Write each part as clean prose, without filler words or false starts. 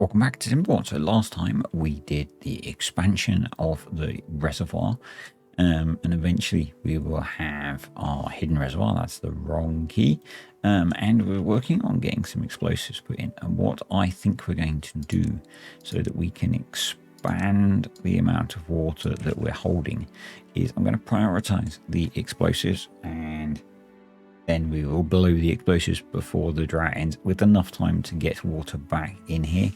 welcome back to Timberborn. So last time we did the expansion of the reservoir, and eventually we will have our hidden reservoir. That's the wrong key. And we're working on getting some explosives put in. And what I think we're going to do so that we can expand the amount of water that we're holding is I'm going to prioritize the explosives, and then we will blow the explosives before the drought ends with enough time to get water back in here.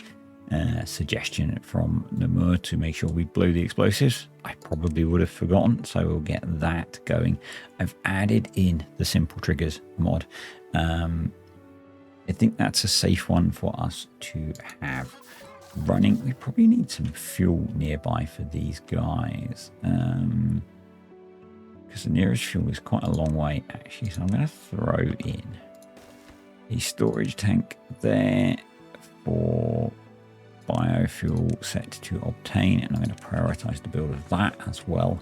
Suggestion from Namur to make sure we blow the explosives. I probably would have forgotten, so we'll get that going. I've added in the simple triggers mod. I think that's a safe one for us to have running. We probably need some fuel nearby for these guys. Because the nearest fuel is quite a long way actually, so I'm going to throw in a storage tank there for biofuel set to obtain, and I'm going to prioritize the build of that as well,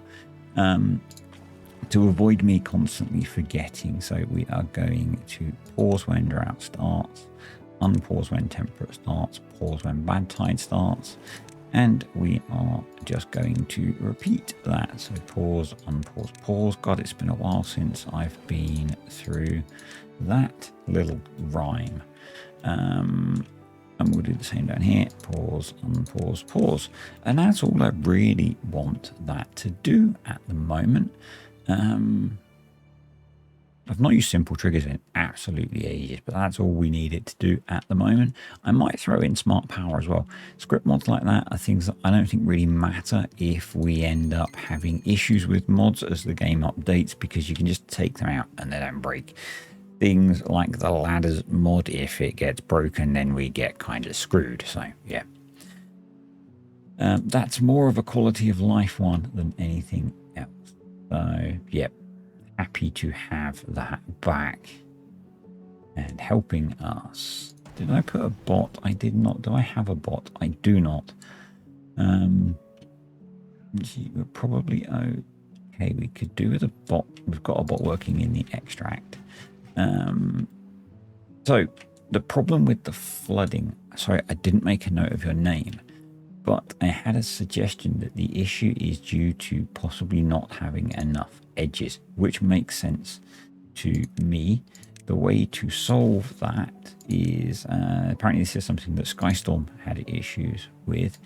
to avoid me constantly forgetting. So we are going to pause when drought starts, unpause when temperate starts, pause when bad tide starts, and we are just going to repeat that. So pause, unpause, pause. God, it's been a while since I've been through that little rhyme. And we'll do the same down here. Pause, unpause, pause. And that's all I really want that to do at the moment. I've not used simple triggers in absolutely ages, but that's all we need it to do at the moment. I might throw in smart power as well. Script mods like that are things that I don't think really matter if we end up having issues with mods as the game updates, because you can just take them out and they don't break. Things like the ladders mod, if it gets broken, then we get kind of screwed. So yeah, that's more of a quality of life one than anything else. So yeah, happy to have that back and helping us. Did I put a bot? I did not. Do I have a bot? I do not. We're probably okay. We could do with a bot. We've got a bot working in the extract. So the problem with the flooding, sorry, I didn't make a note of your name, but I had a suggestion that the issue is due to possibly not having enough edges, which makes sense to me. The way to solve that is, apparently this is something that Skystorm had issues with,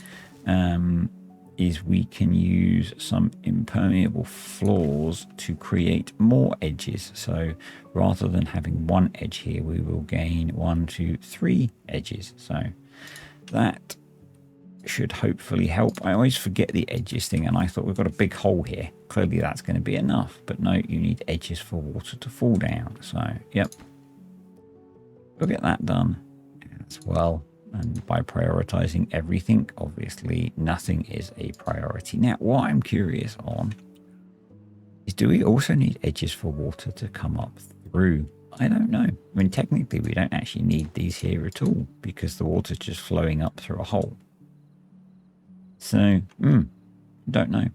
is we can use some impermeable floors to create more edges. So rather than having one edge here, we will gain 1, 2, 3 edges. So that should hopefully help. I always forget the edges thing, and I thought we've got a big hole here. Clearly that's going to be enough, but no, you need edges for water to fall down. So yep, we'll get that done as well. And by prioritizing everything, obviously nothing is a priority. Now, what I'm curious on is, do we also need edges for water to come up through? I don't know. I mean, technically, we don't actually need these here at all, because the water's just flowing up through a hole. So, don't know.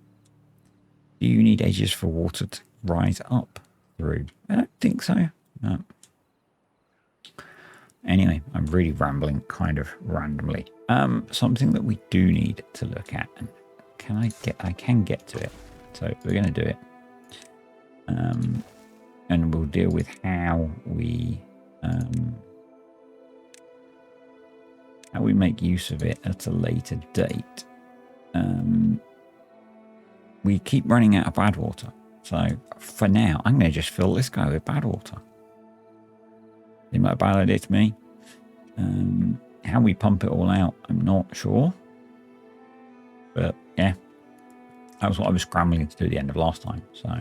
Do you need edges for water to rise up through? I don't think so. No. Anyway, I'm really rambling kind of randomly. Something that we do need to look at, and I can get to it. So we're going to do it. And we'll deal with how we make use of it at a later date. We keep running out of BADWATER. So for now, I'm going to just fill this guy with BADWATER. Seems like a bad idea to me. How we pump it all out, I'm not sure. But yeah, that was what I was scrambling to do at the end of last time. So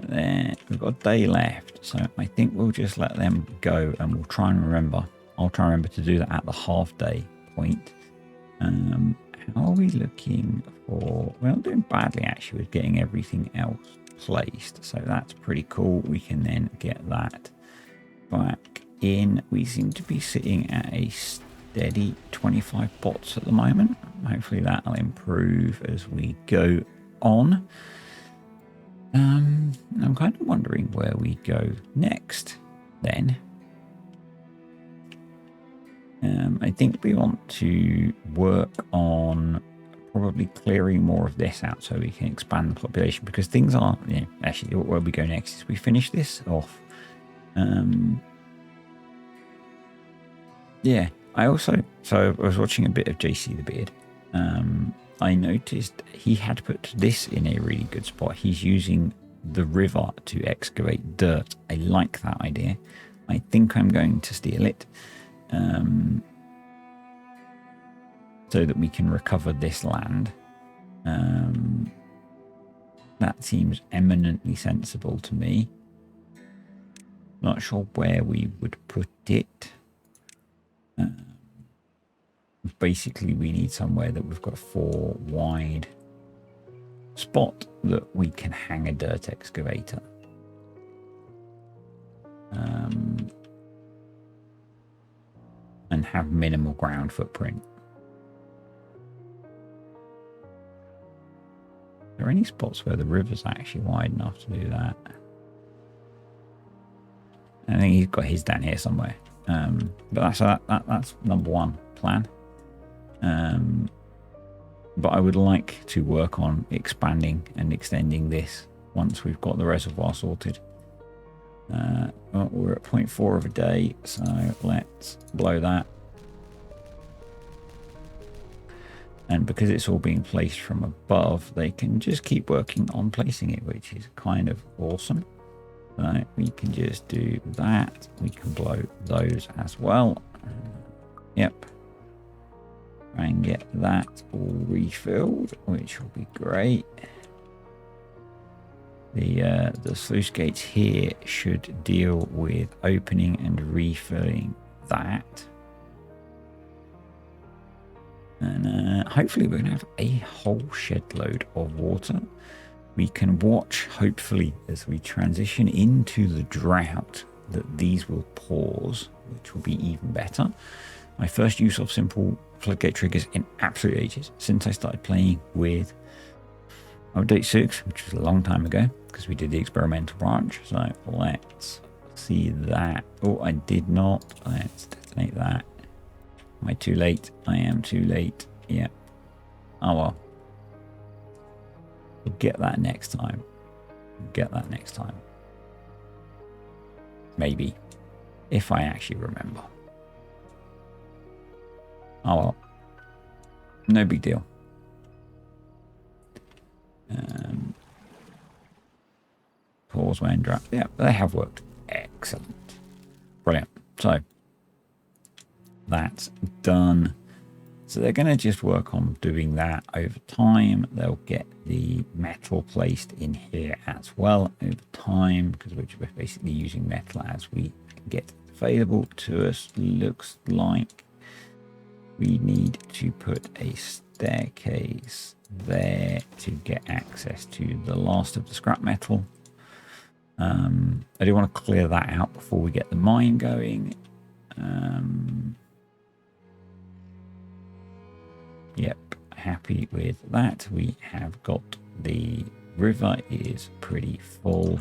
there, we've got a day left. So I think we'll just let them go, and we'll try and remember. I'll try and remember to do that at the half day point. How are we looking for? We're not doing badly actually with getting everything else placed, so that's pretty cool. We can then get that back in. We seem to be sitting at a steady 25 bots at the moment. Hopefully that'll improve as we go on. I'm kind of wondering where we go next then. I think we want to work on probably clearing more of this out so we can expand the population, because things are, yeah, actually where we go next is we finish this off. Yeah, I was watching a bit of JC the Beard. I noticed he had put this in a really good spot. He's using the river to excavate dirt. I like that idea. I think I'm going to steal it, so that we can recover this land. That seems eminently sensible to me. Not sure where we would put it. Basically, we need somewhere that we've got a 4 wide spot that we can hang a dirt excavator. And have minimal ground footprint. Are there any spots where the river's actually wide enough to do that? I think he's got his down here somewhere. But that's number 1 plan. But I would like to work on expanding and extending this once we've got the reservoir sorted. Well, we're at 0.4 of a day, so let's blow that. And because it's all being placed from above, they can just keep working on placing it, which is kind of awesome. So we can just do that. We can blow those as well. Yep. And get that all refilled, which will be great. The sluice gates here should deal with opening and refilling that. And hopefully we're going to have a whole shed load of water. We can watch, hopefully, as we transition into the drought, that these will pause, which will be even better. My first use of simple floodgate triggers in absolute ages, since I started playing with update 6, which was a long time ago, because we did the experimental branch. So let's see that. Oh, I did not. Let's detonate that. Am I too late? I am too late. Yeah. Oh well. We'll get that next time. Maybe. If I actually remember. Oh well. No big deal. Pause when draft. Yeah, they have worked. Excellent. Brilliant. So that's done. So they're going to just work on doing that over time. They'll get the metal placed in here as well over time, because we're basically using metal as we get available to us. Looks like we need to put a staircase there to get access to the last of the scrap metal. I do want to clear that out before we get the mine going. Yep, happy with that. We have got the river is pretty full.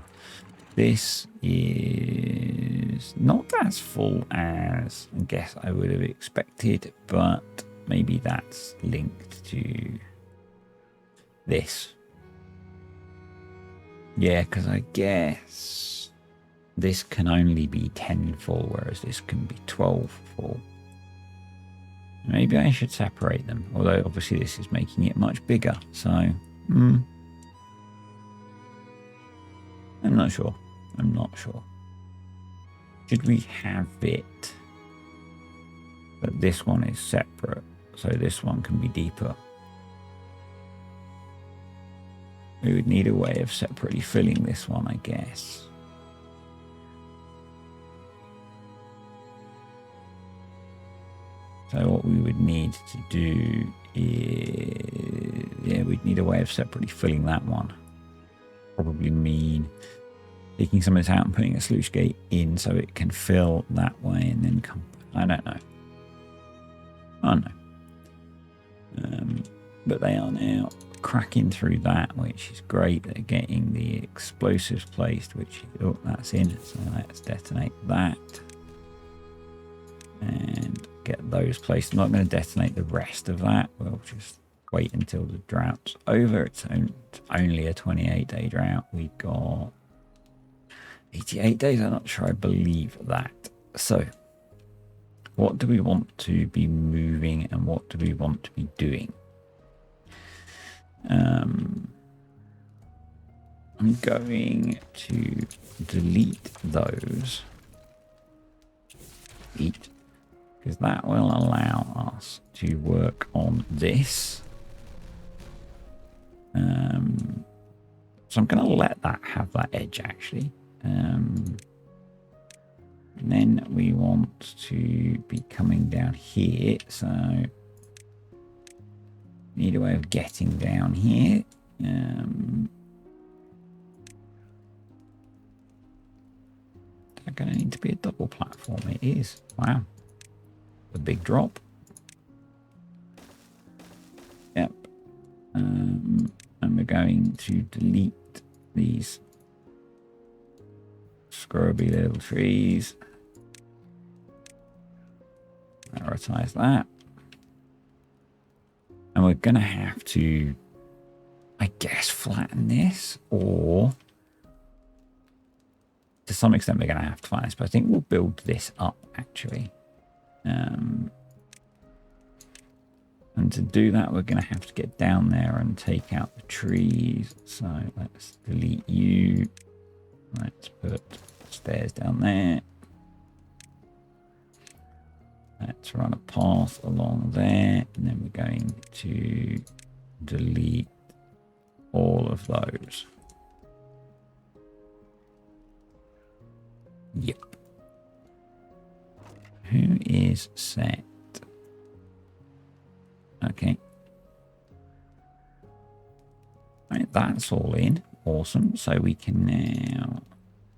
This is not as full as I guess I would have expected, but maybe that's linked to this. Yeah, because I guess this can only be 10 full, whereas this can be 12 full. Maybe I should separate them, although obviously this is making it much bigger, so I'm not sure. Should we have it but this one is separate, so this one can be deeper? We would need a way of separately filling this one, I guess. So what we would need to do is, yeah, we'd need a way of separately filling that one. Probably mean taking some of this out and putting a sluice gate in so it can fill that way and then come. I don't know. Oh no. But they are now cracking through that, which is great. They're getting the explosives placed, which, that's in. So let's detonate that. And get those placed. I'm not going to detonate the rest of that. We'll just wait until the drought's over. It's only a 28-day drought. We got 88 days. I'm not sure I believe that. So what do we want to be moving and what do we want to be doing? I'm going to delete those. Because that will allow us to work on this. So I'm going to let that have that edge actually. And then we want to be coming down here. So need a way of getting down here. Is that going to need to be a double platform? It is. Wow. A big drop. Yep. And we're going to delete these scrubby little trees. Prioritize that. And we're going to have to, I guess, flatten this, or to some extent we're going to have to flatten this, but I think we'll build this up actually. And to do that, we're going to have to get down there and take out the trees. So let's delete you. Let's put stairs down there. Let's run a path along there. And then we're going to delete all of those. Yep. Who is set? Okay. Right, that's all in. Awesome. So we can now...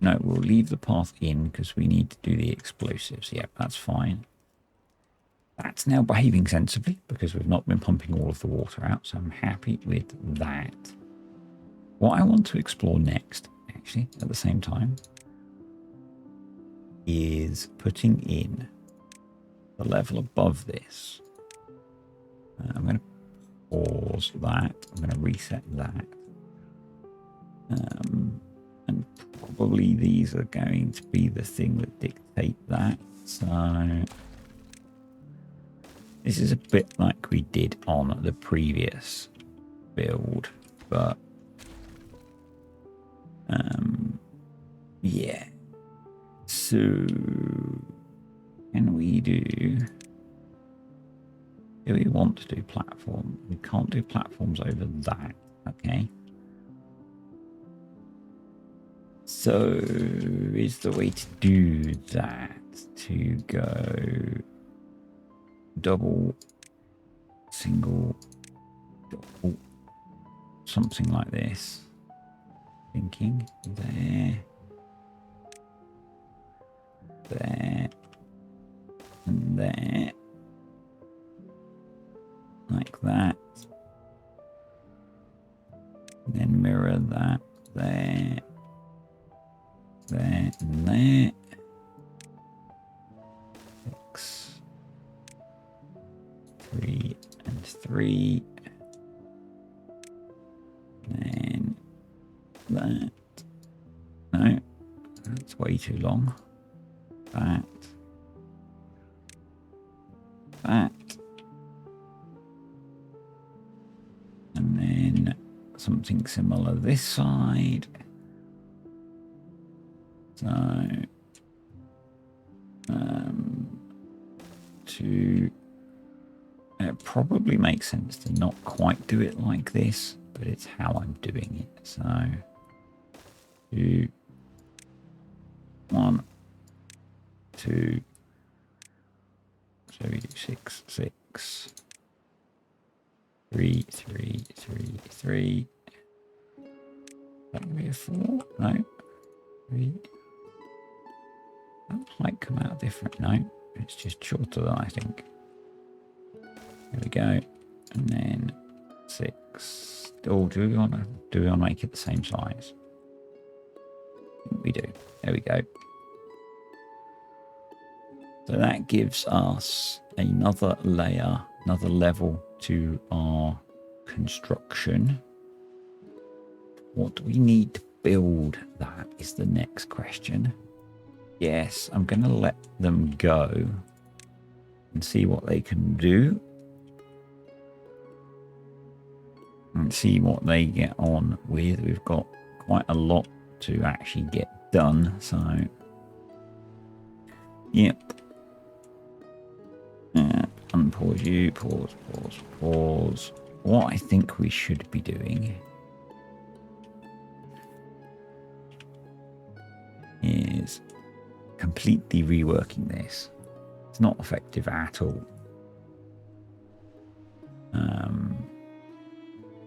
No, we'll leave the path in because we need to do the explosives. Yep, that's fine. That's now behaving sensibly because we've not been pumping all of the water out. So I'm happy with that. What I want to explore next, actually, at the same time, is putting in the level above this. I'm going to pause that. I'm going to reset that. And probably these are going to be the thing that dictate that. So this is a bit like we did on the previous build, but yeah. So can we do we want to do platform? We can't do platforms over that, okay? So is the way to do that to go double, single, double, something like this. Thinking there, there, and there. Like that. And then mirror that there, there, and there. 6, 3, and 3. And then that. No, that's way too long. That. That. And then something similar this side. So, it probably makes sense to not quite do it like this, but it's how I'm doing it. So, 2, 1, 2. So we do 6, 6. 3, 3, 3, 3. That would be a 4. No. 3. That might come out different. No. It's just shorter than I think. There we go. And then 6. Oh, do we want to make it the same size? We do. There we go. So that gives us another layer, another level to our construction. What do we need to build? That is the next question. Yes, I'm going to let them go and see what they can do. And see what they get on with. We've got quite a lot to actually get done. So, yep. Unpause you. Pause, pause, pause. What I think we should be doing is completely reworking this. It's not effective at all.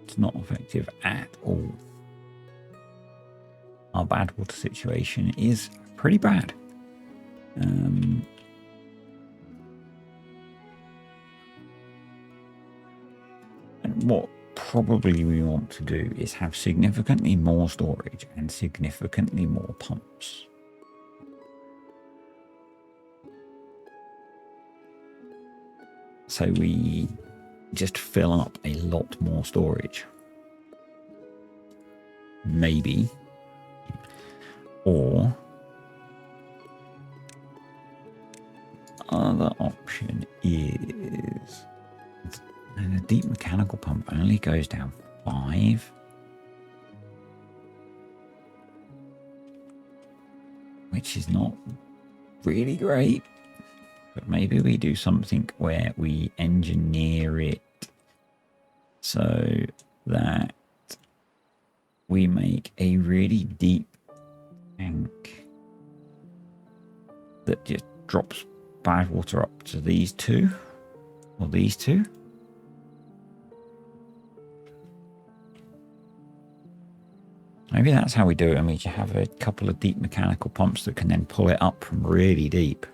It's not effective at all. Our BADWATER situation is pretty bad. And what probably we want to do is have significantly more storage and significantly more pumps. So we just fill up a lot more storage. Maybe. Or other option is, and a deep mechanical pump only goes down 5. Which is not really great. But maybe we do something where we engineer it so that we make a really deep tank that just drops BADWATER up to these two or these two. Maybe that's how we do it, and we just have a couple of deep mechanical pumps that can then pull it up from really deep.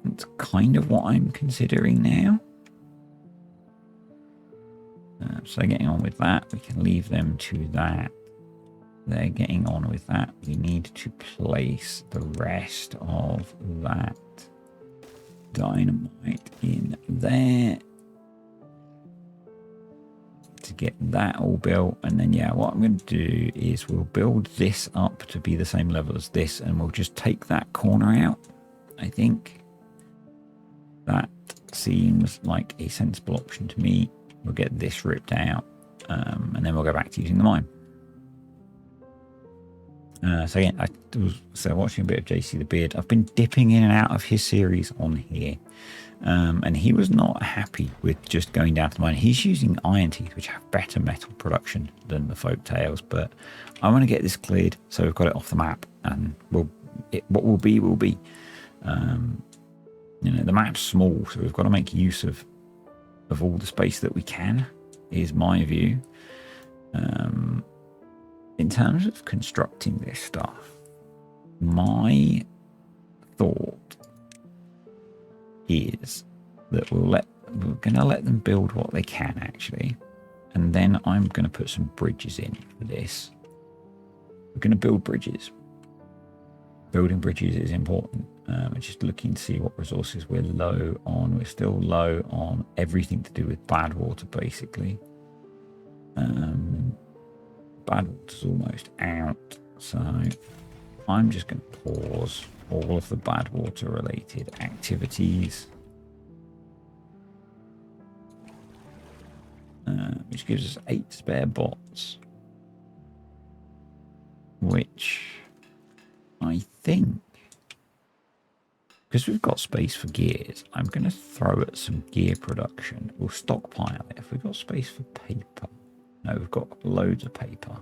That's kind of what I'm considering now. So getting on with that, we can leave them to that. They're getting on with that. We need to place the rest of that dynamite in there to get that all built. And then, yeah, what I'm going to do is we'll build this up to be the same level as this, and we'll just take that corner out. I think that seems like a sensible option to me. We'll get this ripped out, and then we'll go back to using the mine. So yeah, I was watching a bit of JC the Beard. I've been dipping in and out of his series on here, and he was not happy with just going down to the mine. He's using iron teeth, which have better metal production than the FOLKTAILS, but I want to get this cleared so we've got it off the map, and what will be will be. You know, the map's small, so we've got to make use of all the space that we can, is my view. In terms of constructing this stuff, my thought is that we're going to let them build what they can, actually, and then I'm going to put some bridges in for this. We're going to build bridges. Building bridges is important. We're just looking to see what resources we're low on. We're still low on everything to do with BADWATER, basically. BADWATER's almost out, so I'm just going to pause all of the BADWATER related activities, which gives us 8 spare bots, which I think, because we've got space for gears, I'm going to throw at some gear production. We'll stockpile it. If we've got space for paper, no, we've got loads of paper.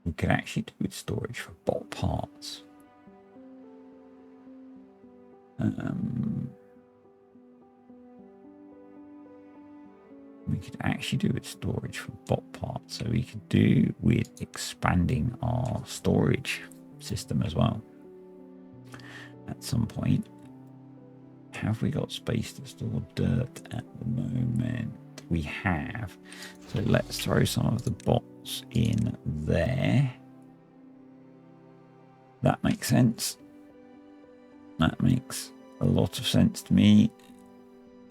We could actually do with storage for bot parts. We could actually do with storage for bot parts, so we could do with expanding our storage system as well at some point. Have we got space to store dirt at the moment? we have. So let's throw some of the bots in there. That makes sense. That makes a lot of sense to me.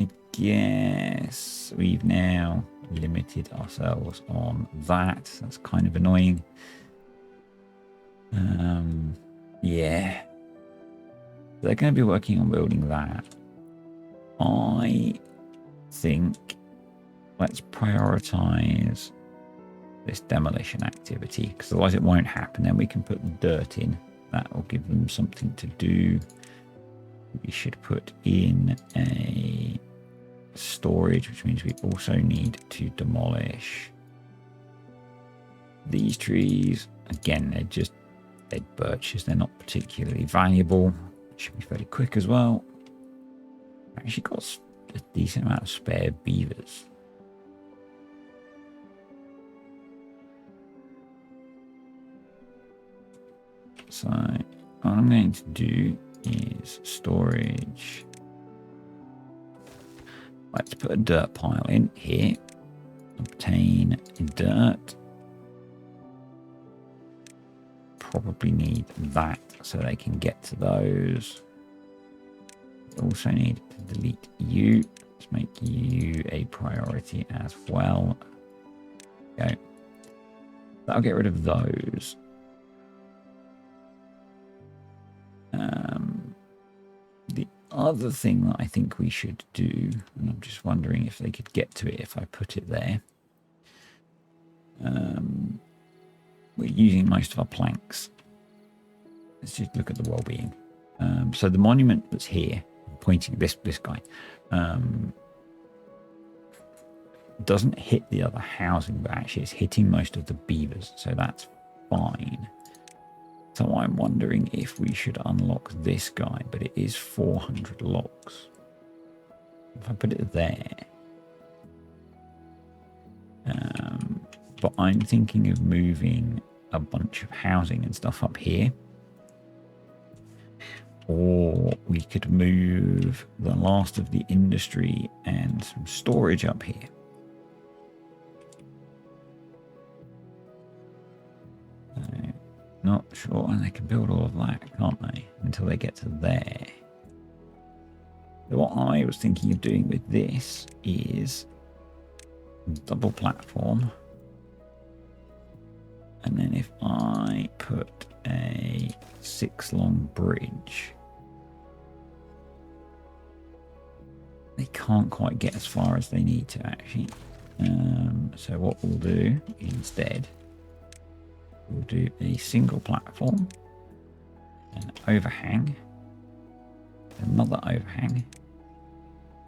I guess we've now limited ourselves on that. That's kind of annoying. Yeah. They're going to be working on building that. I think let's prioritize this demolition activity, because otherwise it won't happen. Then we can put the dirt in. That will give them something to do. We should put in a storage, which means we also need to demolish these trees. Again, they're just dead birches. They're not particularly valuable. Should be fairly quick as well. Actually got a decent amount of spare beavers. So what I'm going to do is storage. Let's put a dirt pile in here. Obtain dirt. Probably need that so they can get to those. Also need to delete you. Let's make you a priority as well. Go. That'll get rid of those. The other thing that I think we should do, and I'm just wondering if they could get to it if I put it there. We're using most of our planks. Let's just look at the well-being. So the monument that's here, pointing at this guy, doesn't hit the other housing, but actually it's hitting most of the beavers, so that's fine. So I'm wondering if we should unlock this guy, but it is 400 logs. If I put it there. But I'm thinking of moving a bunch of housing and stuff up here. Or we could move the last of the industry and some storage up here. Not sure, and they can build all of that, can't they? Until they get to there. So what I was thinking of doing with this is double platform. And then if I put a 6-long bridge, they can't quite get as far as they need to actually. So what we'll do instead, we'll do a single platform, an overhang, another overhang,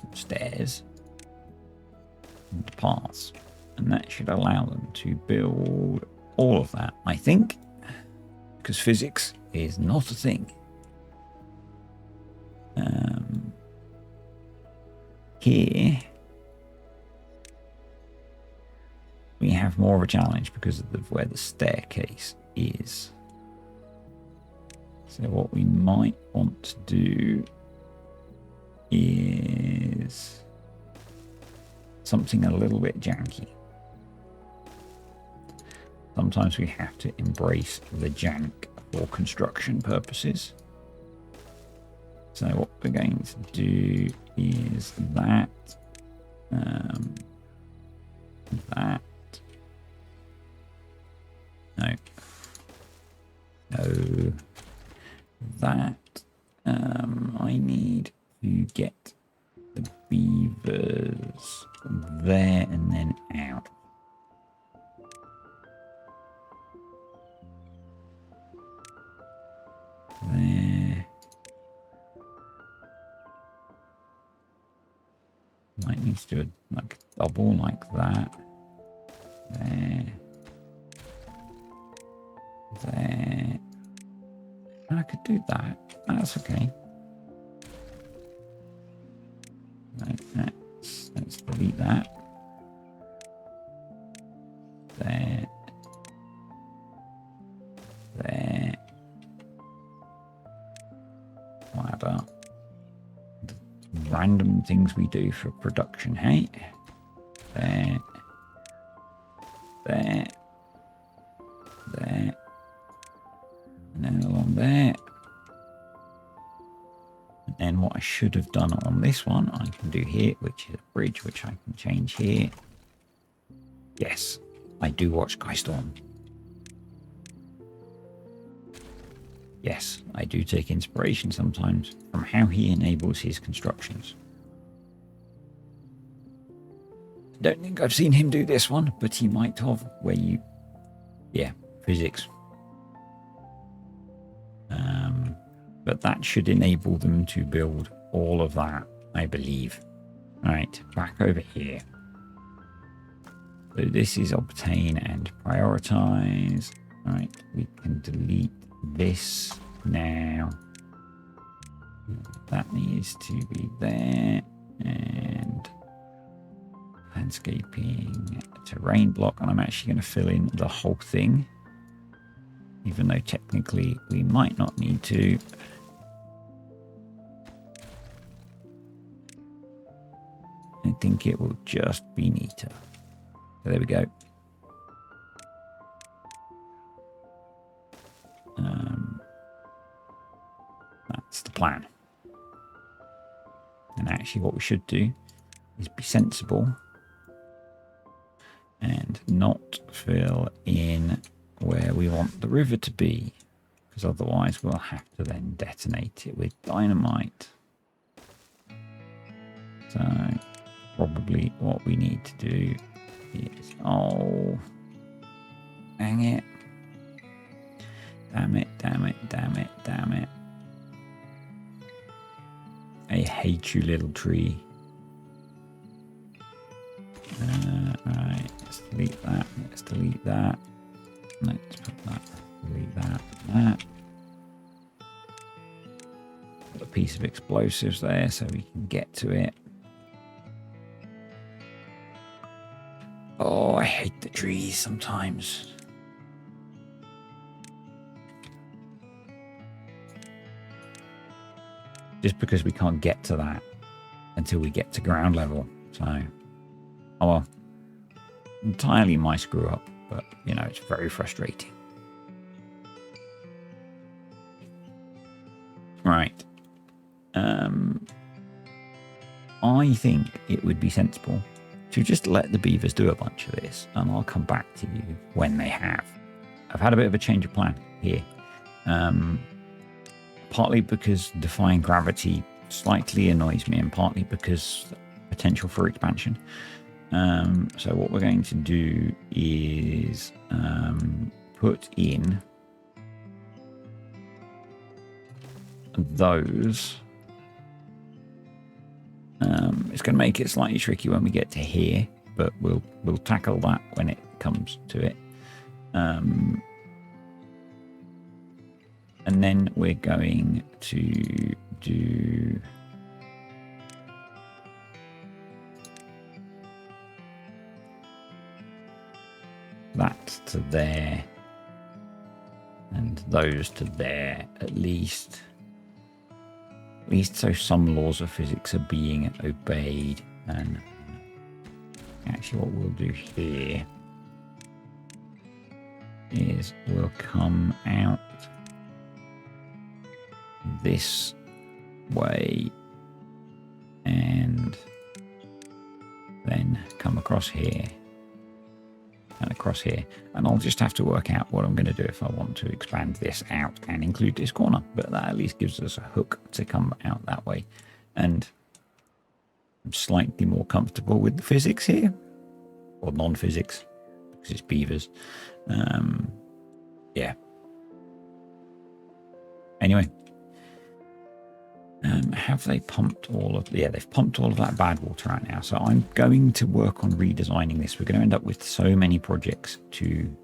some stairs, and paths. And that should allow them to build all of that, I think, because physics is not a thing. Here we have more of a challenge because of where the staircase is. So what we might want to do is something a little bit janky. Sometimes we have to embrace the jank for construction purposes. So what we're going to do is that, I need to get the beavers there and then out. There. Might need to do a like double like that. There. There. I could do that. That's okay. Right, let's delete that. There. There. Whatever. The random things we do for production, hey? there, there, there, and then along there. And then what I should have done on this one, I can do here, which is a bridge, which I can change here. Yes, I do watch Sky Storm. Yes, I do take inspiration sometimes from how he enables his constructions. Don't think I've seen him do this one, but he might have, where you, yeah, physics. But that should enable them to build all of that, I believe. Right, back over here. So this is obtain and prioritize. Right, we can delete this now. That needs to be there. And landscaping, terrain block. And I'm actually going to fill in the whole thing, even though technically we might not need to. I think it will just be neater. So there we go. That's the plan. And actually what we should do is be sensible and not fill in where we want the river to be, because otherwise we'll have to then detonate it with dynamite. So probably what we need to do is, oh, dang it. Damn it, damn it, damn it, damn it. I hate you, little tree. Right, let's delete that. Let's delete that. Let's put that. Delete that. That. Put a piece of explosives there so we can get to it. Oh, I hate the trees sometimes. Just because we can't get to that until we get to ground level. So, oh well. Entirely my screw up, but you know, it's very frustrating. Right. I think it would be sensible to just let the beavers do a bunch of this, and I'll come back to you when they have. I've had a bit of a change of plan here. Partly because defying gravity slightly annoys me, and partly because potential for expansion. So what we're going to do is put in those. It's going to make it slightly tricky when we get to here, but we'll tackle that when it comes to it. And then we're going to do that to there and those to there, at least so some laws of physics are being obeyed. And actually what we'll do here is we'll come out this way and then come across here and across here, and I'll just have to work out what I'm going to do if I want to expand this out and include this corner, but that at least gives us a hook to come out that way. And I'm slightly more comfortable with the physics here, or non-physics, because it's beavers. Yeah, anyway. Have they pumped all of... Yeah, they've pumped all of that bad water out now. So I'm going to work on redesigning this. We're going to end up with so many projects to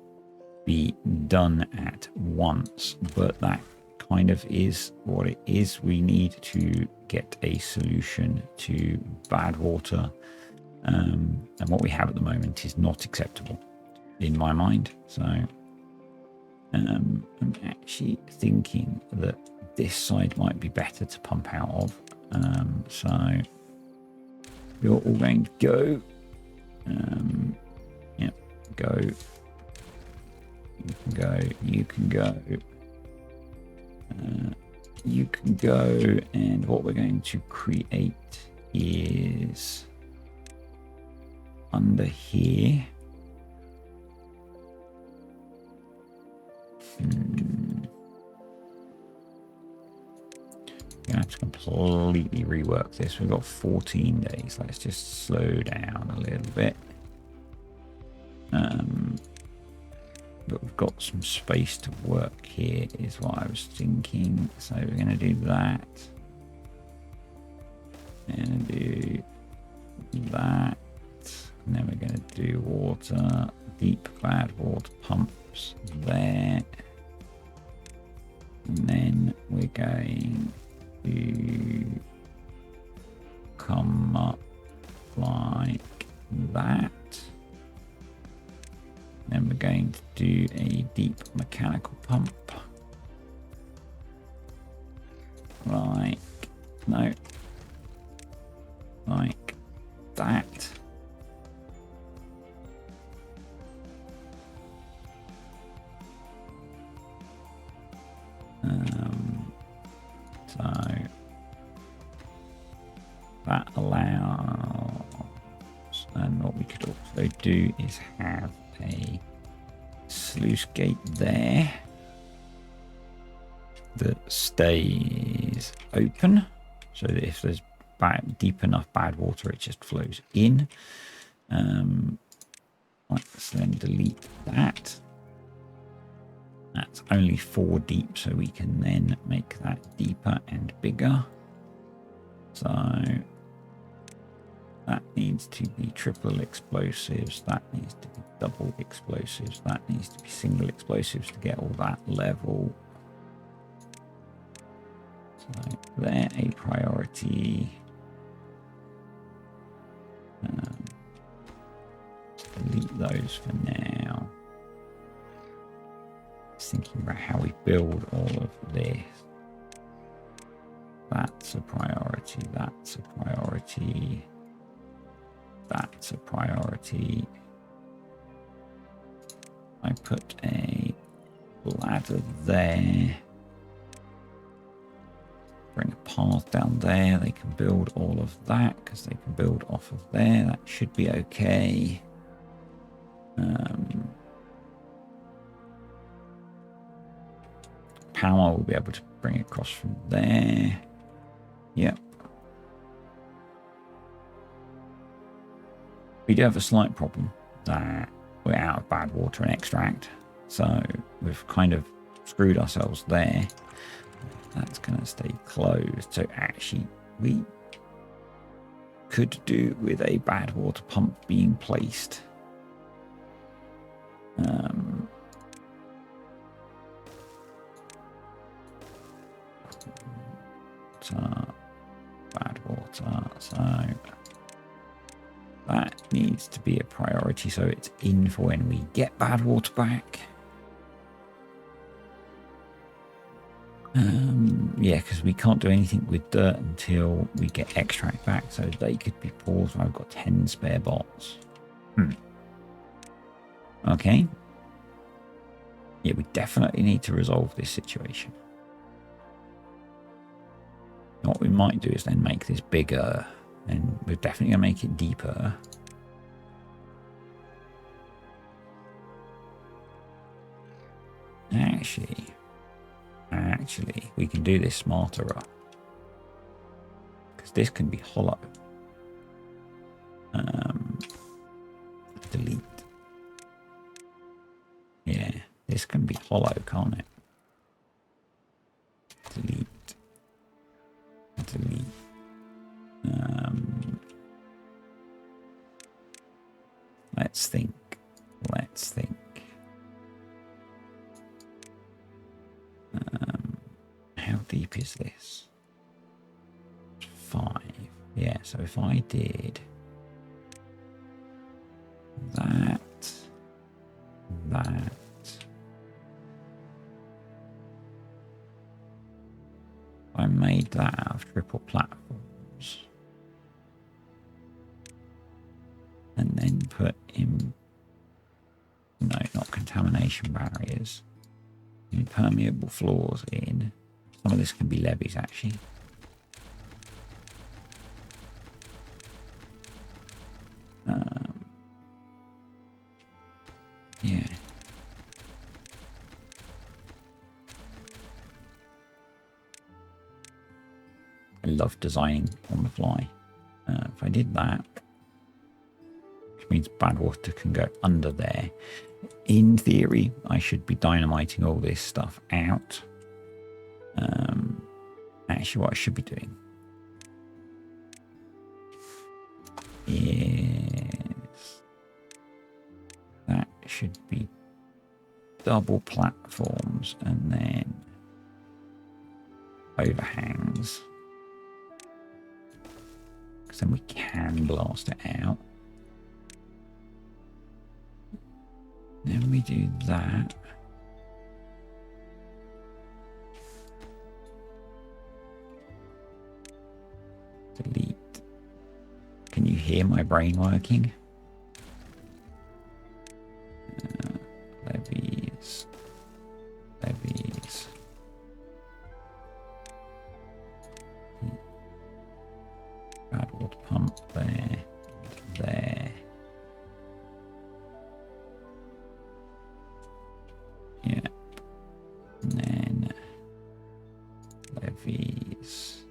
be done at once. But that kind of is what it is. We need to get a solution to bad water. And what we have at the moment is not acceptable in my mind. So I'm actually thinking that this side might be better to pump out of. So we're all going to go Yep, go. You can go. You can go. You can go. And what we're going to create is under here. Gonna have to completely rework this. We've got 14 days. Let's just slow down a little bit. But we've got some space to work here is what I was thinking. So we're going to do that. And do that. And then we're going to do water, deep bad water pumps there. And then we're going to come up like that. Then we're going to do a deep mechanical pump. Like, no. Like that. So that allows, and what we could also do is have a sluice gate there that stays open, so that if there's deep enough bad water, it just flows in. Let's then delete that. That's only 4 deep, so we can then make that deeper and bigger. So that needs to be triple explosives. That needs to be double explosives. That needs to be single explosives to get all that level. So they're a priority. Delete those for now. Just thinking about how we build all of this. That's a priority. That's a priority. That's a priority. I put a ladder there. Bring a path down there. They can build all of that because they can build off of there. That should be okay. Power will be able to bring across from there. Yep. We do have a slight problem that we're out of bad water and extract. So we've kind of screwed ourselves there. That's going to stay closed. So actually we could do with a bad water pump being placed. Bad water, so that needs to be a priority, so it's in for when we get bad water back. Yeah, because we can't do anything with dirt until we get extract back, so they could be paused. I've got 10 spare bots. Okay. Yeah, we definitely need to resolve this situation. What we might do is then make this bigger, and we're definitely going to make it deeper. Actually, we can do this smarter, because this can be hollow. Delete. Yeah, this can be hollow, can't it? Delete. Delete. Let's think. Let's think. How deep is this? 5. Yeah, so if I did that, I made that out of triple platforms, and then put in, no, not contamination barriers, impermeable floors in. Some of this can be levees actually. Yeah. I love designing on the fly. If I did that, which means BADWATER can go under there. In theory, I should be dynamiting all this stuff out. Actually, what I should be doing is that should be double platforms and then overhangs. Because then we can blast it out. Then we do that. Delete. Can you hear my brain working? Levies. Levies. BADWATER pump there. There. Yeah. And then levies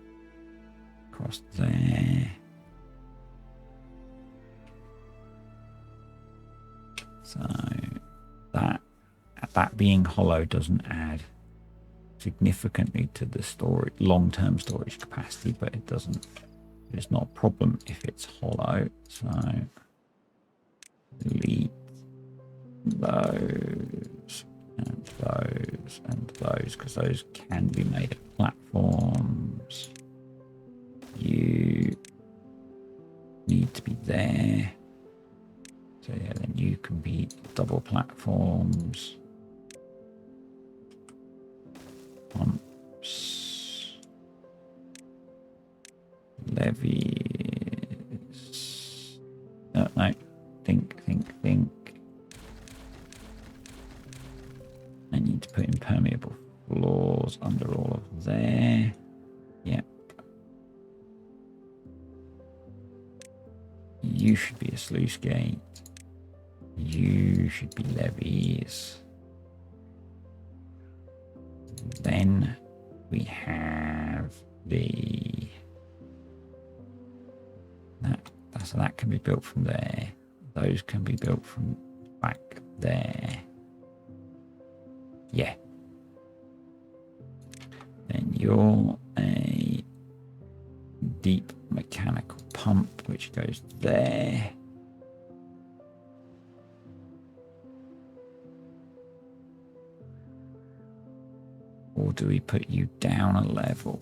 across there. So that being hollow doesn't add significantly to the storage, long-term storage capacity, but it doesn't. It's not a problem if it's hollow. So delete those and those and those, because those can be made of platforms. You need to be there. So yeah, then you can be double platforms. Pumps. Levies. No, no. Think. I need to put impermeable floors under all of there. Yep. You should be a sluice gate. You should be levies. Then we have the so that can be built from there. Those can be built from back there. Yeah. Then you're a deep mechanical pump which goes there. Or do we put you down a level?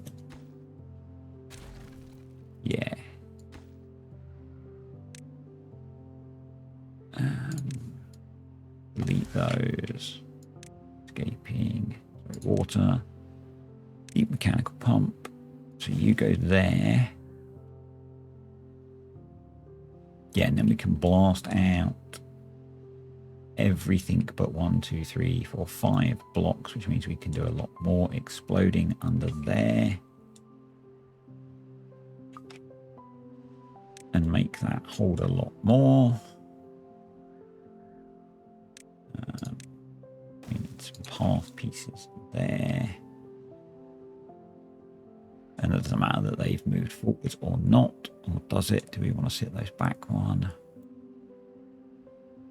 Yeah. Delete those. Escaping. Water. Deep mechanical pump. So you go there. Yeah, and then we can blast out everything but 1, 2, 3, 4, 5 blocks, which means we can do a lot more exploding under there. And make that hold a lot more. We need some path pieces there. And it doesn't matter that they've moved forwards or not, or does it? Do we want to sit those back one?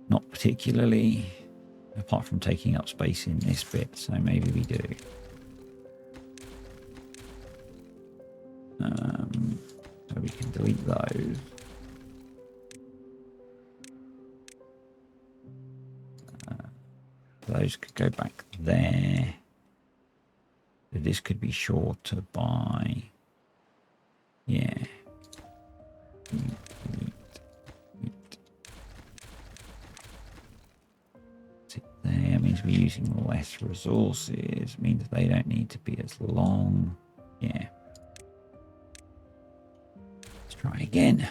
Not particularly, apart from taking up space in this bit, so maybe we do. So we can delete those. Those could go back there. So this could be shorter by, yeah. There means we're using less resources, means they don't need to be as long. Yeah. Let's try again.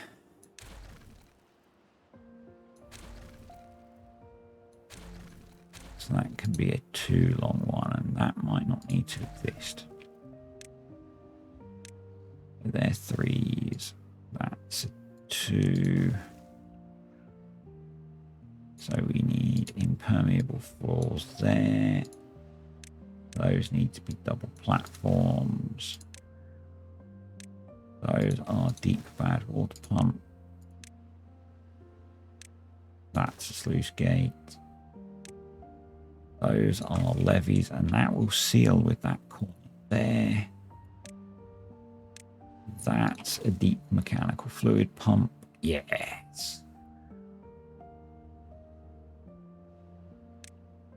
So that can be a too long one, and that might not need to exist. They're 3s. That's a 2. So we need impermeable floors there. Those need to be double platforms. Those are deep bad water pump. That's a sluice gate. Those are levees, and that will seal with that corner there. That's a deep mechanical fluid pump. Yes.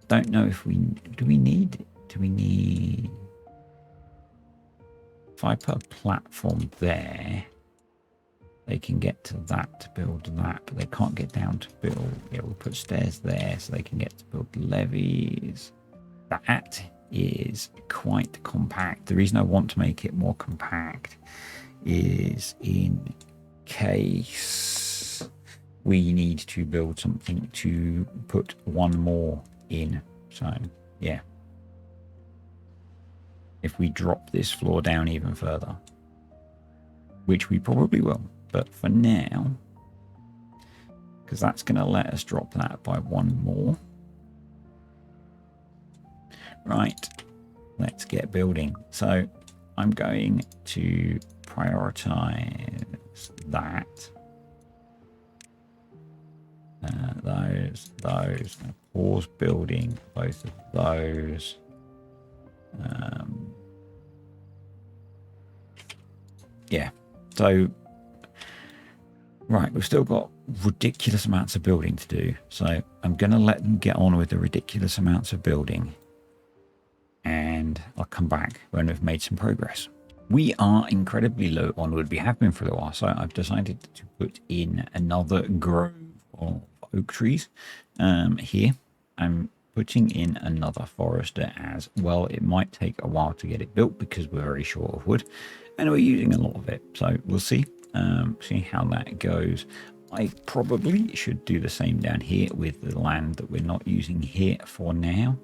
Don't know if we need. If I put a platform there, they can get to that to build that, but they can't get down to build. Yeah, we'll put stairs there so they can get to build levees. That is quite compact. The reason I want to make it more compact is in case we need to build something to put one more in. So yeah, if we drop this floor down even further, which we probably will, but for now, because that's going to let us drop that by one more. Right, let's get building. So I'm going to prioritize that. Those. Pause building both of those. Yeah, so right, we've still got ridiculous amounts of building to do, so I'm going to let them get on with the ridiculous amounts of building, and I'll come back when we've made some progress. We are incredibly low on wood. We have been for a while, so I've decided to put in another grove of oak trees here. I'm putting in another forester as well. It might take a while to get it built because we're very short of wood and we're using a lot of it, so we'll see how that goes. I probably should do the same down here with the land that we're not using here for now.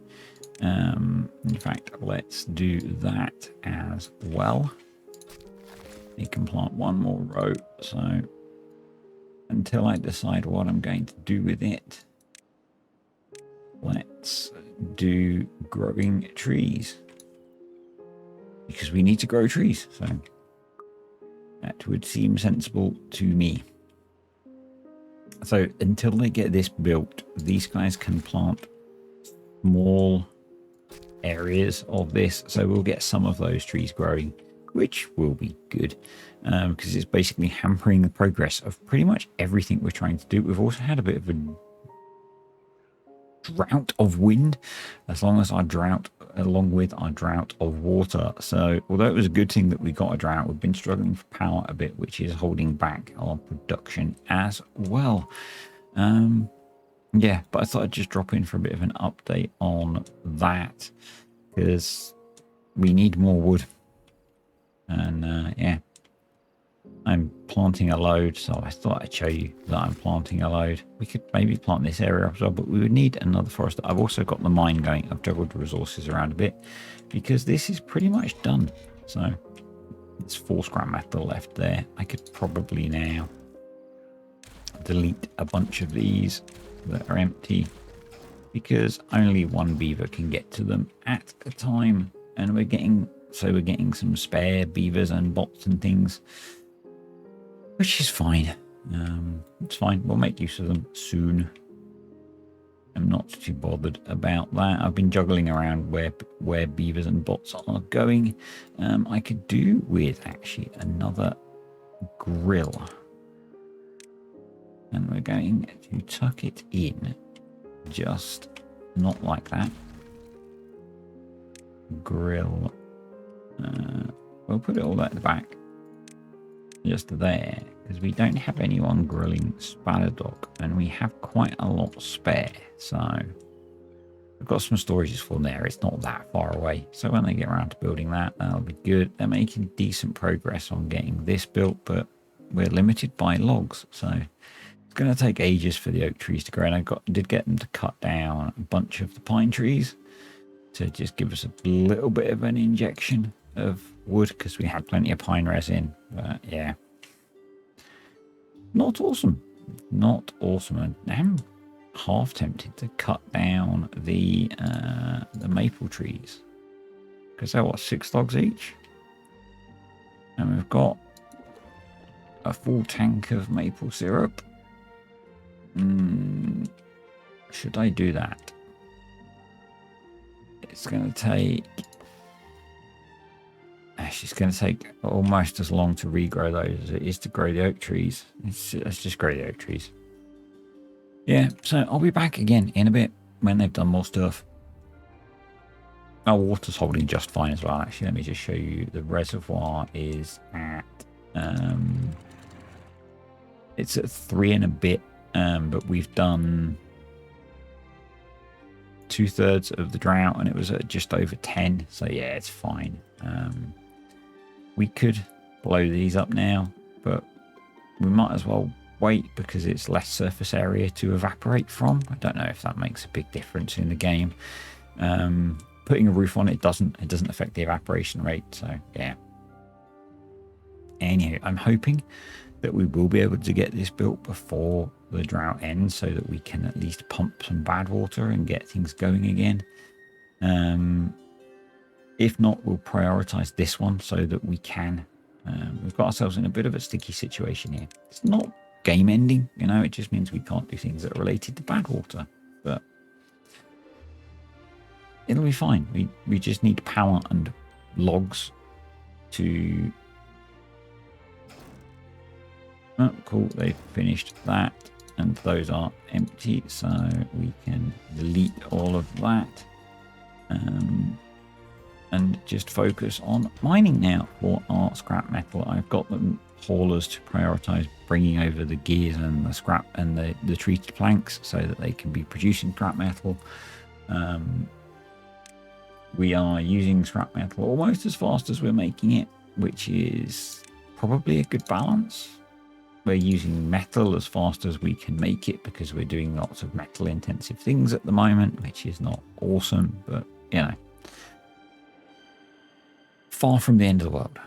In fact, let's do that as well. You can plant one more row, so until I decide what I'm going to do with it, let's do growing trees, because we need to grow trees, so that would seem sensible to me. So until they get this built, these guys can plant small areas of this, so we'll get some of those trees growing, which will be good, because it's basically hampering the progress of pretty much everything we're trying to do. We've also had a bit of a drought of wind, along with our drought of water. So although it was a good thing that we got a drought, we've been struggling for power a bit, which is holding back our production as well. Yeah, but I thought I'd just drop in for a bit of an update on that, because we need more wood. And yeah, I'm planting a load, so I thought I'd show you that I'm planting a load. We could maybe plant this area up as well, but we would need another forest. I've also got the mine going. I've juggled the resources around a bit because this is pretty much done. So it's 4 scrap metal left there. I could probably now delete a bunch of these that are empty, because only one beaver can get to them at a time, and we're getting some spare beavers and bots and things, which is fine. It's fine, we'll make use of them soon. I'm not too bothered about that. I've been juggling around where beavers and bots are going. I could do with actually another grill, and we're going to tuck it in, just not like that. Grill. We'll put it all at the back, just there, because we don't have anyone grilling spadadoc, and we have quite a lot spare. So I've got some storages for there. It's not that far away, so when they get around to building that, that'll be good. They're making decent progress on getting this built, but we're limited by logs, so It's going to take ages for the oak trees to grow, and did get them to cut down a bunch of the pine trees to just give us a little bit of an injection of wood, because we had plenty of pine resin. But yeah, not awesome. Not awesome. I'm half tempted to cut down the maple trees, because they're what, 6 logs each, and we've got a full tank of maple syrup. Should I do that? It's going to take... It's going to take almost as long to regrow those as it is to grow the oak trees. Let's just grow the oak trees. Yeah, so I'll be back again in a bit when they've done more stuff. Our water's holding just fine as well. Actually, let me just show you. The reservoir is at... it's at 3 and a bit, but we've done 2/3 of the drought, and it was at just over 10. So yeah, it's fine. We could blow these up now, but we might as well wait because it's less surface area to evaporate from. I don't know if that makes a big difference in the game. Putting a roof on it doesn't affect the evaporation rate. So yeah. Anyhow, I'm hoping that we will be able to get this built before the drought ends, so that we can at least pump some bad water and get things going again. If not, we'll prioritize this one so that we can. We've got ourselves in a bit of a sticky situation here. It's not game ending, you know, it just means we can't do things that are related to bad water, but it'll be fine. We just need power and logs to... Oh, cool, they've finished that, and those are empty, so we can delete all of that. And just focus on mining now for our scrap metal. I've got the haulers to prioritize bringing over the gears and the scrap and the treated planks so that they can be producing scrap metal. We are using scrap metal almost as fast as we're making it, which is probably a good balance. We're using metal as fast as we can make it because we're doing lots of metal intensive things at the moment, which is not awesome, but you know, far from the end of the world.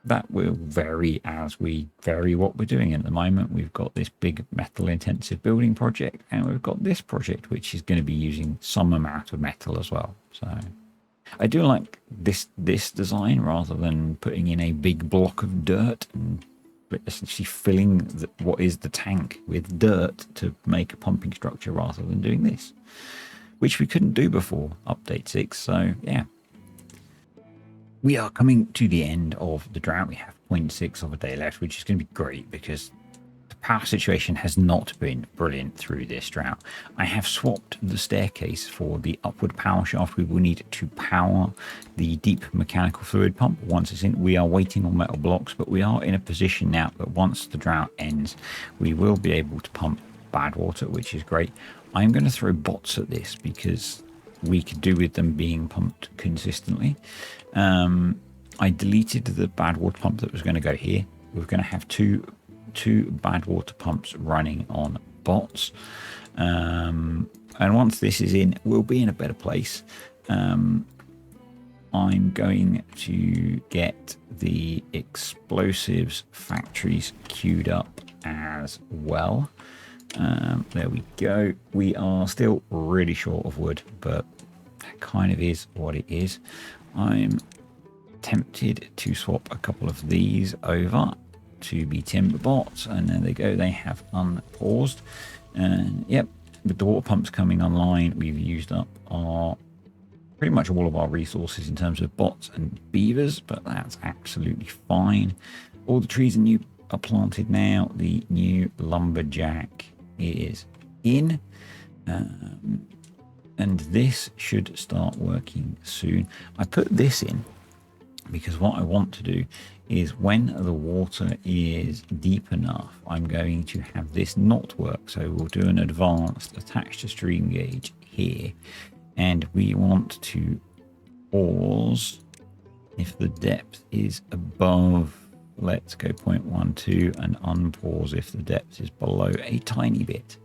That will vary as we vary what we're doing. At the moment, we've got this big metal intensive building project, and we've got this project which is going to be using some amount of metal as well. So I do like this design rather than putting in a big block of dirt and essentially filling what is the tank with dirt to make a pumping structure, rather than doing this, which we couldn't do before update 6. So yeah, we are coming to the end of the drought. We have 0.6 of a day left, which is going to be great because the power situation has not been brilliant through this drought. I have swapped the staircase for the upward power shaft. We will need to power the deep mechanical fluid pump once it's in. We are waiting on metal blocks, but we are in a position now that once the drought ends, we will be able to pump bad water, which is great. I'm going to throw bots at this because we could do with them being pumped consistently. I deleted the bad water pump that was going to go here. We're going to have two bad water pumps running on bots. And once this is in, we'll be in a better place. I'm going to get the explosives factories queued up as well. There we go. We are still really short of wood, but that kind of is what it is. I'm tempted to swap a couple of these over to be timber bots, and there they go. They have unpaused, and yep, with the water pumps coming online, we've used up pretty much all of our resources in terms of bots and beavers, but that's absolutely fine. All the trees are planted now. The new lumberjack is in, and this should start working soon. I put this in because what I want to do is when the water is deep enough, I'm going to have this not work. So we'll do an advanced attached to stream gauge here, and we want to pause if the depth is above let's go 0.12 and unpause if the depth is below a tiny bit.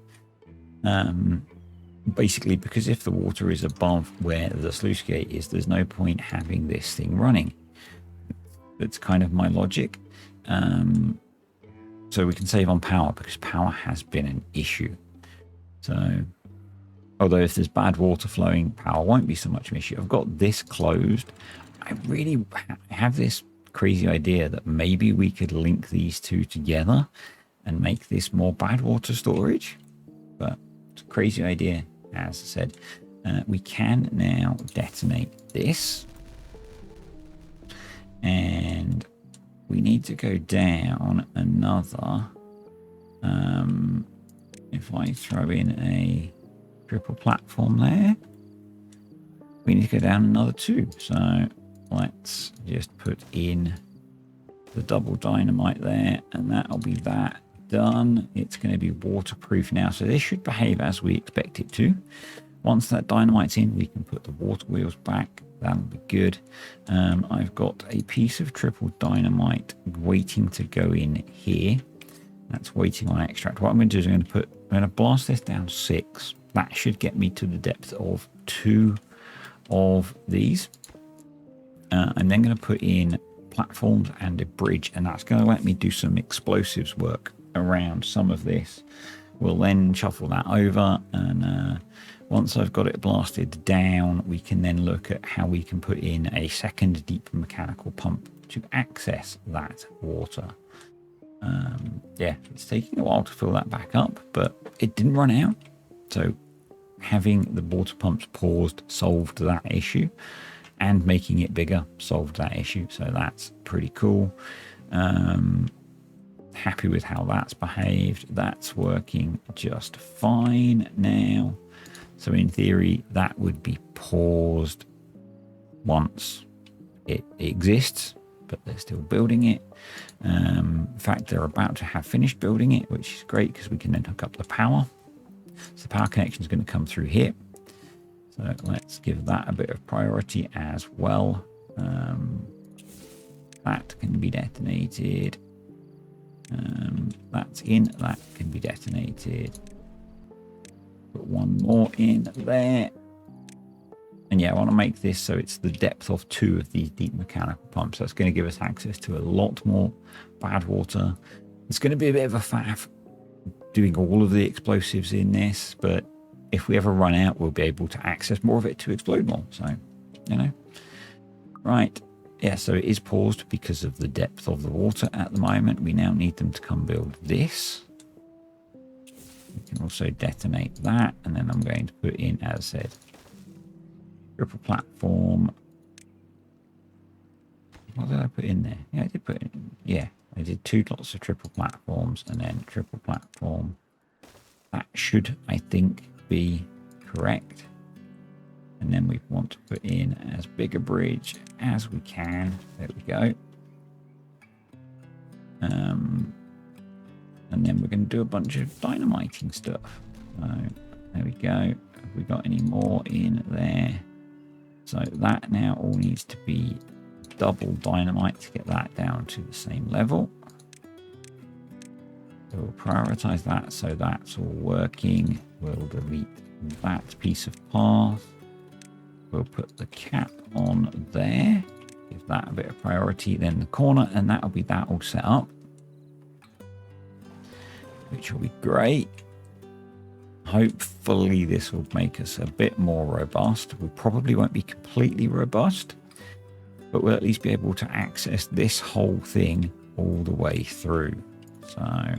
Basically, because if the water is above where the sluice gate is, there's no point having this thing running. That's kind of my logic. So we can save on power because power has been an issue. So, although if there's bad water flowing, power won't be so much of an issue. I've got this closed. I really have this crazy idea that maybe we could link these two together and make this more bad water storage. But it's a crazy idea, as I said. We can now detonate this. And we need to go down another. If I throw in a triple platform there, we need to go down another 2. So let's just put in the double dynamite there, and that'll be that done. It's going to be waterproof now, so this should behave as we expect it to. Once that dynamite's in, we can put the water wheels back. That'll be good. I've got a piece of triple dynamite waiting to go in here. That's waiting on extract. What I'm going to do is I'm going to blast this down 6. That should get me to the depth of 2 of these. I'm then going to put in platforms and a bridge, and that's going to let me do some explosives work around some of this. We'll then shuffle that over, and once I've got it blasted down, we can then look at how we can put in a second deep mechanical pump to access that water. Yeah, it's taking a while to fill that back up, but it didn't run out. So having the water pumps paused solved that issue, and making it bigger solved that issue. So that's pretty cool. Happy with how that's behaved. That's working just fine now. So in theory, that would be paused once it exists, but they're still building it. In fact, they're about to have finished building it, which is great because we can then hook up the power. So the power connection is going to come through here. So let's give that a bit of priority as well. That can be detonated. That's in, that can be detonated. Put one more in there. And yeah, I want to make this so it's the depth of 2 of these deep mechanical pumps. That's going to give us access to a lot more bad water. It's going to be a bit of a faff doing all of the explosives in this, but if we ever run out, we'll be able to access more of it to explode more. So, you know. Right. Yeah, so it is paused because of the depth of the water at the moment. We now need them to come build this. We can also detonate that. And then I'm going to put in, as I said, triple platform. What did I put in there? Yeah, I did put in. Yeah, I did 2 lots of triple platforms and then triple platform. That should, I think, be correct. And then we want to put in as big a bridge as we can. There we go. And then we're going to do a bunch of dynamiting stuff. So there we go. Have we got any more in there? So that now all needs to be double dynamite to get that down to the same level. So we'll prioritize that so that's all working. We'll delete that piece of path. We'll put the cap on there. Give that a bit of priority. Then the corner, and that'll be that all set up, which will be great. Hopefully this will make us a bit more robust. We probably won't be completely robust, but we'll at least be able to access this whole thing all the way through. So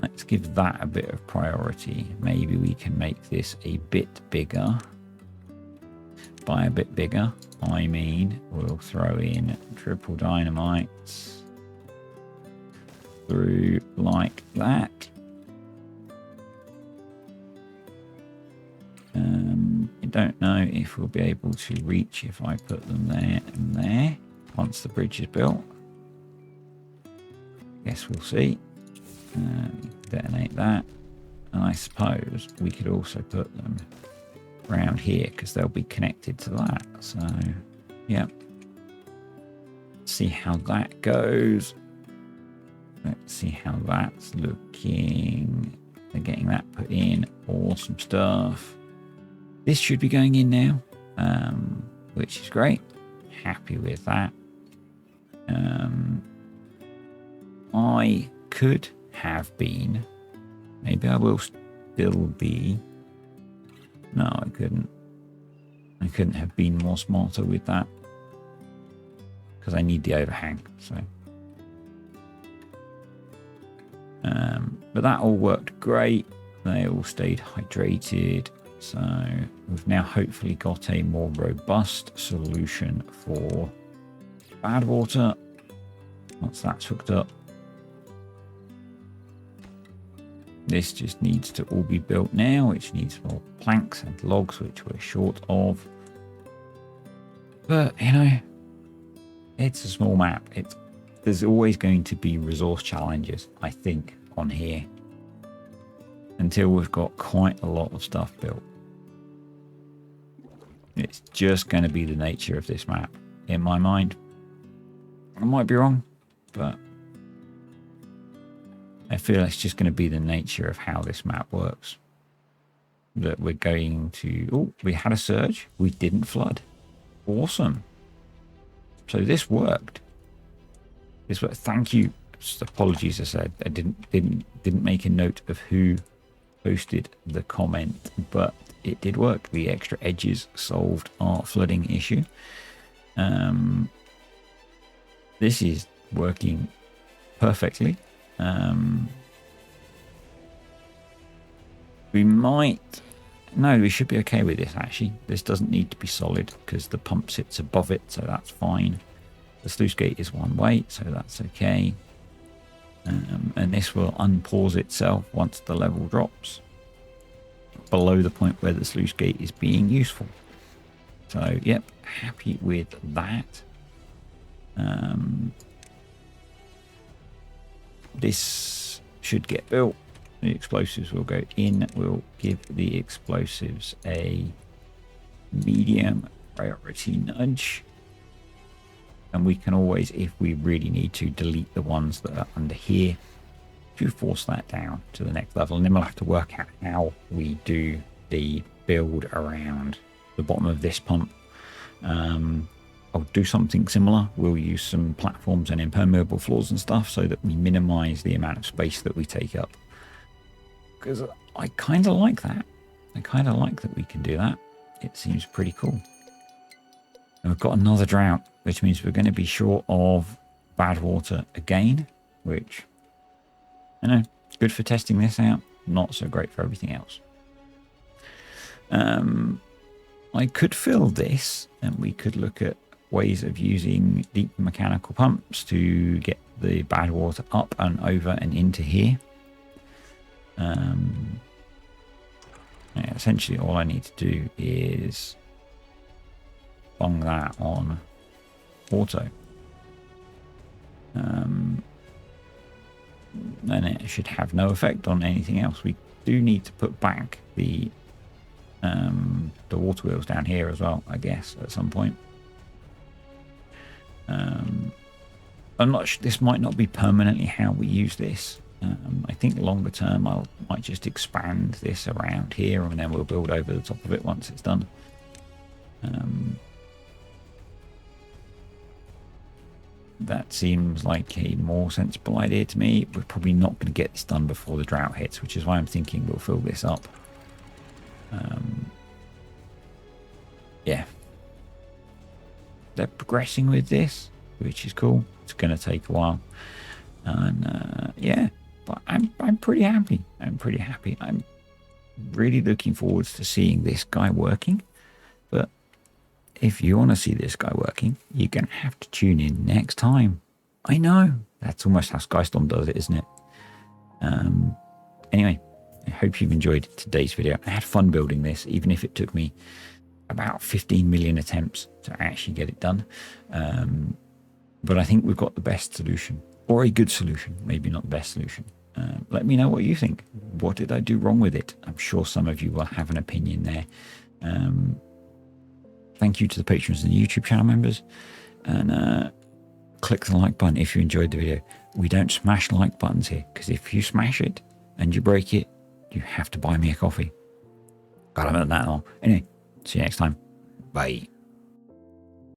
let's give that a bit of priority. Maybe we can make this a bit bigger. By a bit bigger, I mean we'll throw in triple dynamites through like that. I don't know if we'll be able to reach if I put them there and there once the bridge is built. Guess we'll see. Detonate that, and I suppose we could also put them around here because they'll be connected to that. So yeah, let's see how that goes. Let's see how that's looking. They're getting that put in. Awesome stuff. This should be going in now, which is great. Happy with that. I could have been, maybe I will still be. No, I couldn't. I couldn't have been more smarter with that because I need the overhang. So, but that all worked great. They all stayed hydrated. So we've now hopefully got a more robust solution for BADWATER. Once that's hooked up, this just needs to all be built now, which needs more planks and logs, which we're short of. But, you know, it's a small map. There's always going to be resource challenges, I think, on here until we've got quite a lot of stuff built. It's just going to be the nature of this map, in my mind. I might be wrong, but I feel it's just going to be the nature of how this map works. That we're going to... Oh, we had a surge. We didn't flood. Awesome. So this worked. This worked. Thank you. Apologies, I said. I didn't make a note of who posted the comment, but it did work. The extra edges solved our flooding issue. This is working perfectly. We might... No, we should be okay with this, actually. This doesn't need to be solid because the pump sits above it, so that's fine. The sluice gate is one way, so that's okay. And this will unpause itself once the level drops below the point where the sluice gate is being useful. So, yep, happy with that. This should get built. The explosives will go in. We'll give the explosives a medium priority nudge. And we can always, if we really need to, delete the ones that are under here to force that down to the next level. And then we'll have to work out how we do the build around the bottom of this pump. I'll do something similar. We'll use some platforms and impermeable floors and stuff so that we minimize the amount of space that we take up. Because I kind of like that. I kind of like that we can do that. It seems pretty cool. And we've got another drought, which means we're going to be short of BADWATER again, which, I know, good for testing this out. Not so great for everything else. I could fill this, and we could look at ways of using deep mechanical pumps to get the BADWATER up and over and into here. Yeah, essentially all I need to do is bung that on auto. And it should have no effect on anything else. We do need to put back the water wheels down here as well, I guess, at some point. I'm not sure, this might not be permanently how we use this. I think longer term I might just expand this around here and then we'll build over the top of it once it's done. That seems like a more sensible idea to me. We're probably not going to get this done before the drought hits, which is why I'm thinking we'll fill this up. Yeah. They're progressing with this, which is cool. It's going to take a while. And yeah, but I'm pretty happy. I'm pretty happy. I'm really looking forward to seeing this guy working. But if you want to see this guy working, you're going to have to tune in next time. I know. That's almost how Skystorm does it, isn't it? Anyway, I hope you've enjoyed today's video. I had fun building this, even if it took me about 15 million attempts to actually get it done. But I think we've got the best solution, or a good solution, maybe not the best solution. Let me know what you think. What did I do wrong with it? I'm sure some of you will have an opinion there. Thank you to the patrons and the YouTube channel members. And click the like button if you enjoyed the video. We don't smash like buttons here, because if you smash it and you break it, you have to buy me a coffee. God, I'm at that now. Anyway, see you next time. Bye.